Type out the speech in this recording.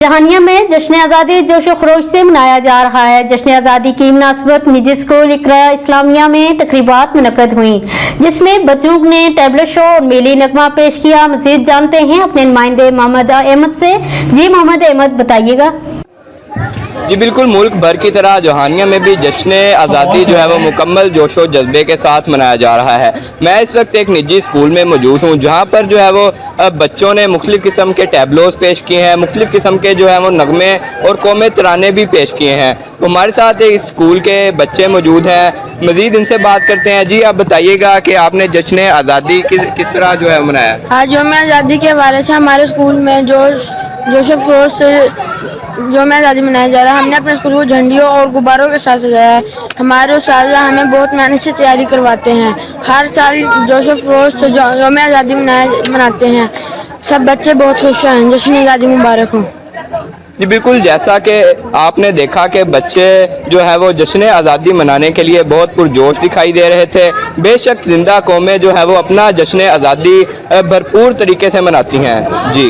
जहानिया में जश्न आज़ादी जोशो खरोश से मनाया जा रहा है। जश्न आज़ादी की मुनासबत निजी स्कूल इकरा इस्लामिया में तकरीबात मुनक्कद हुई, जिसमें बच्चों ने टैबलेट शो और मेली नगमा पेश किया। मज़ीद जानते हैं अपने नुमाइंदे मोहम्मद अहमद से। जी मोहम्मद अहमद, बताइएगा। जी बिल्कुल, मुल्क भर की तरह जहानिया में भी जश्न आज़ादी जो है वो मुकम्मल जोशो जज्बे के साथ मनाया जा रहा है। मैं इस वक्त एक निजी स्कूल में मौजूद हूँ, जहाँ पर जो है वो बच्चों ने मुख्तलिफ़ किस्म के टैबलोस पेश किए हैं, मुख्तलिफ़ किस्म के जो है वो नगमे और कौमी तराने भी पेश किए हैं। तो हमारे साथ इस स्कूल के बच्चे मौजूद हैं, मज़ीद इनसे बात करते हैं। जी आप बताइएगा कि आपने जश्न आज़ादी किस तरह जो है मनाया? आज यौम आज़ादी के हवाले से हमारे स्कूल में जोश फरोश से यौम आज़ादी मनाया जा रहा है। हमने अपने स्कूल को झंडियों और गुब्बारों के साथ सजाया है। हमारे उस्ताद हमें बहुत मेहनत से तैयारी करवाते हैं। हर साल जोश फरोश से यौम आज़ादी मनाते हैं। सब बच्चे बहुत खुश हैं। जश्न आज़ादी मुबारक हो। जी बिल्कुल, जैसा कि आपने देखा कि बच्चे जो है वो जश्न आज़ादी मनाने के लिए बहुत पुरजोश दिखाई दे रहे थे। बेशक ज़िंदा कौमें जो है वो अपना जश्न आज़ादी भरपूर तरीके से मनाती हैं। जी।